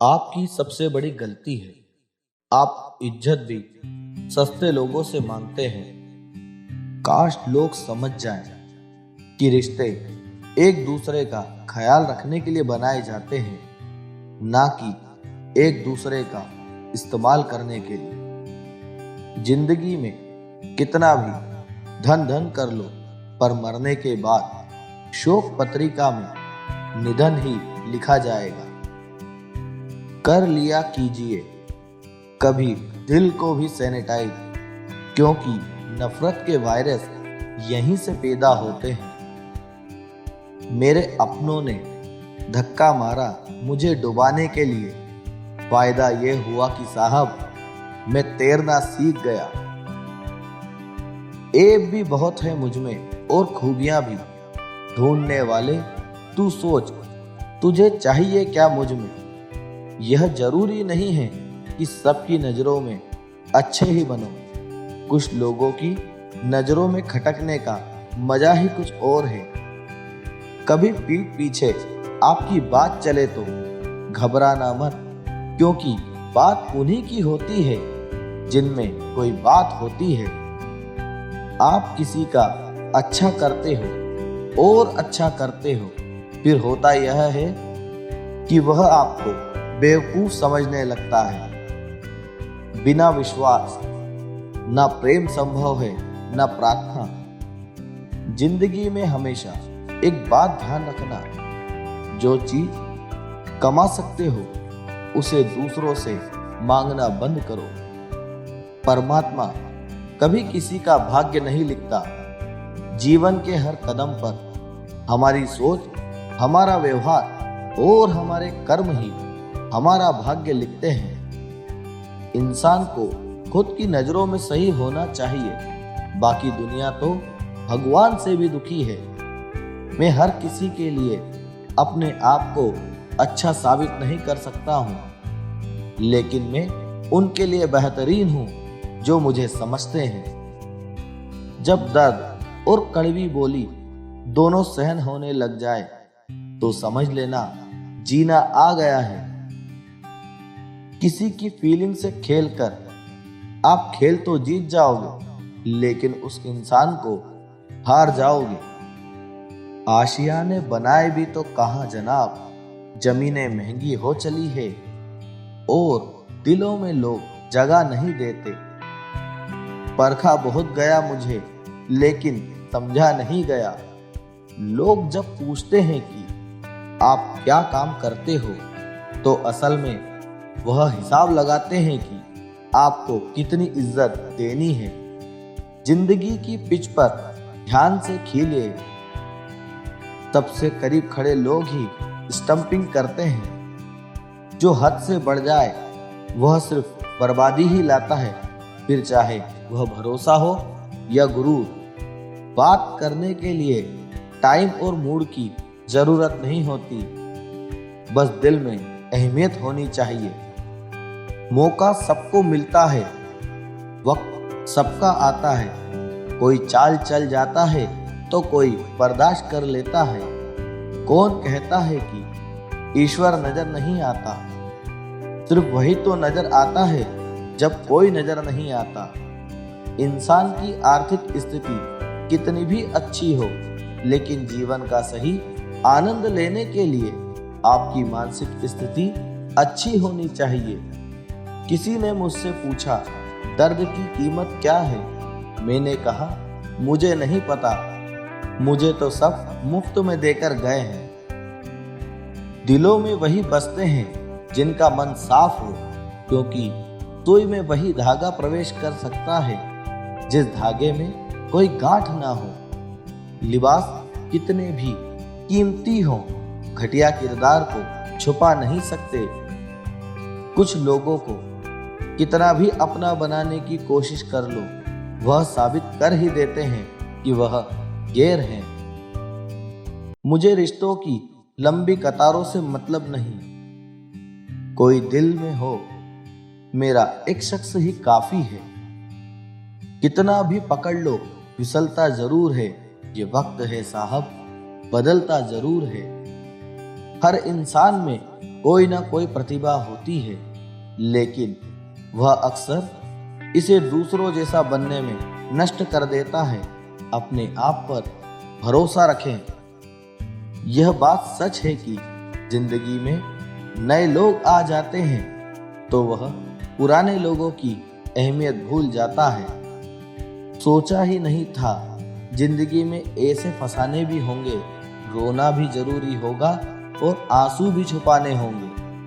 आपकी सबसे बड़ी गलती है आप इज्जत भी सस्ते लोगों से मांगते हैं। काश लोग समझ जाएं कि रिश्ते एक दूसरे का ख्याल रखने के लिए बनाए जाते हैं, ना कि एक दूसरे का इस्तेमाल करने के लिए। जिंदगी में कितना भी धन धन कर लो, पर मरने के बाद शोक पत्रिका में निधन ही लिखा जाएगा। कर लिया कीजिए कभी दिल को भी सैनिटाइज, क्योंकि नफरत के वायरस यहीं से पैदा होते हैं। मेरे अपनों ने धक्का मारा मुझे डुबाने के लिए, फायदा ये हुआ कि साहब मैं तैरना सीख गया। ऐब भी बहुत है मुझ में और खूबियां भी, ढूंढने वाले तू सोच तुझे चाहिए क्या मुझ में। यह जरूरी नहीं है कि सबकी नजरों में अच्छे ही बनो, कुछ लोगों की नजरों में खटकने का मजा ही कुछ और है। कभी पीठ पीछे आपकी बात चले तो घबराना मत, क्योंकि बात उन्हीं की होती है जिनमें कोई बात होती है। आप किसी का अच्छा करते हो और अच्छा करते हो, फिर होता यह है कि वह आपको बेवकूफ समझने लगता है। बिना विश्वास ना प्रेम संभव है ना प्रार्थना। जिंदगी में हमेशा एक बात ध्यान रखना, जो चीज कमा सकते हो उसे दूसरों से मांगना बंद करो। परमात्मा कभी किसी का भाग्य नहीं लिखता। जीवन के हर कदम पर हमारी सोच, हमारा व्यवहार और हमारे कर्म ही हमारा भाग्य लिखते हैं। इंसान को खुद की नजरों में सही होना चाहिए, बाकी दुनिया तो भगवान से भी दुखी है। मैं हर किसी के लिए अपने आप को अच्छा साबित नहीं कर सकता हूँ, लेकिन मैं उनके लिए बेहतरीन हूँ जो मुझे समझते हैं। जब दर्द और कड़वी बोली दोनों सहन होने लग जाए तो समझ लेना जीना आ गया है। किसी की फीलिंग से खेलकर आप खेल तो जीत जाओगे, लेकिन उस इंसान को हार जाओगे। आशियाने बनाए भी तो कहाँ जनाब, जमीनें महंगी हो चली है और दिलों में लोग जगह नहीं देते। परखा बहुत गया मुझे, लेकिन समझा नहीं गया। लोग जब पूछते हैं कि आप क्या काम करते हो, तो असल में वह हिसाब लगाते हैं कि आपको कितनी इज्जत देनी है। जिंदगी की पिच पर ध्यान से खेलिए, सबसे करीब खड़े लोग ही स्टंपिंग करते हैं। जो हद से बढ़ जाए वह सिर्फ बर्बादी ही लाता है, फिर चाहे वह भरोसा हो या गुरूर। बात करने के लिए टाइम और मूड की जरूरत नहीं होती, बस दिल में अहमियत होनी चाहिए। मौका सबको मिलता है, वक्त सबका आता है। कोई चाल चल जाता है तो कोई बर्दाश्त कर लेता है। कौन कहता है कि ईश्वर नजर नहीं आता, सिर्फ वही तो नजर आता है जब कोई नजर नहीं आता। इंसान की आर्थिक स्थिति कितनी भी अच्छी हो, लेकिन जीवन का सही आनंद लेने के लिए आपकी मानसिक स्थिति अच्छी होनी चाहिए। किसी ने मुझसे पूछा दर्द की कीमत क्या है, मैंने कहा मुझे नहीं पता, मुझे तो सब मुफ्त में देकर गए हैं। दिलों में वही बसते हैं जिनका मन साफ हो, क्योंकि सुई में वही धागा प्रवेश कर सकता है जिस धागे में कोई गांठ ना हो। लिबास कितने भी कीमती हो, घटिया किरदार को छुपा नहीं सकते। कुछ लोगों को कितना भी अपना बनाने की कोशिश कर लो, वह साबित कर ही देते हैं कि वह गैर हैं। मुझे रिश्तों की लंबी कतारों से मतलब नहीं, कोई दिल में हो मेरा एक शख्स ही काफी है। कितना भी पकड़ लो फिसलता जरूर है, ये वक्त है साहब बदलता जरूर है। हर इंसान में कोई ना कोई प्रतिभा होती है, लेकिन वह अक्सर इसे दूसरों जैसा बनने में नष्ट कर देता है। अपने आप पर भरोसा रखें। यह बात सच है कि जिंदगी में नए लोग आ जाते हैं तो वह पुराने लोगों की अहमियत भूल जाता है। सोचा ही नहीं था जिंदगी में ऐसे फसाने भी होंगे, रोना भी जरूरी होगा और आंसू भी छुपाने होंगे।